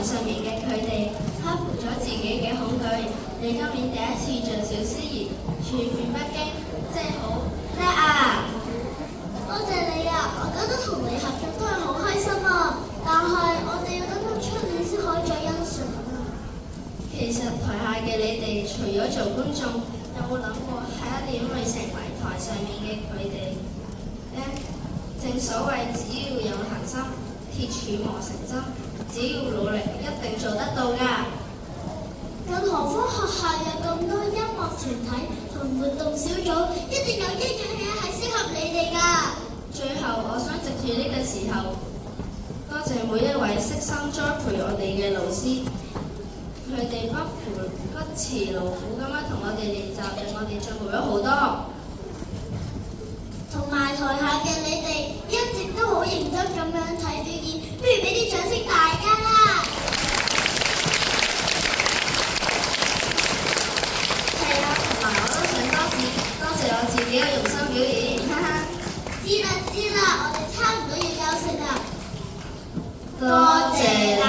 台上面嘅佢哋克服咗自己嘅恐懼。你今年第一次做小司儀，處變不驚，真係好叻啊！多謝你啊！我覺得同你合作都係好開心啊！但係我哋要等到出年先可以再欣賞啊！其實台下嘅你哋除咗做觀眾，有冇諗過下一年會成為台上面嘅佢哋呢？正所謂只要有恒心，鐵杵磨成針，只要努力，一定做得到㗎。更何況學校有咁多音樂團體同活動小組，一定有一樣嘢係適合你哋㗎。最後，我想藉住呢個時候，多謝每一位悉心栽培我哋嘅老師，佢哋不辭勞苦咁樣同我哋練習，令我哋進步咗好多。同埋台下嘅你哋一直都好認真咁樣睇表演，不如俾啲掌聲大家啦！係啊，同埋我都想多謝我自己嘅用心表演，哈哈。知啦，我哋差唔多要休息啦。多謝啦。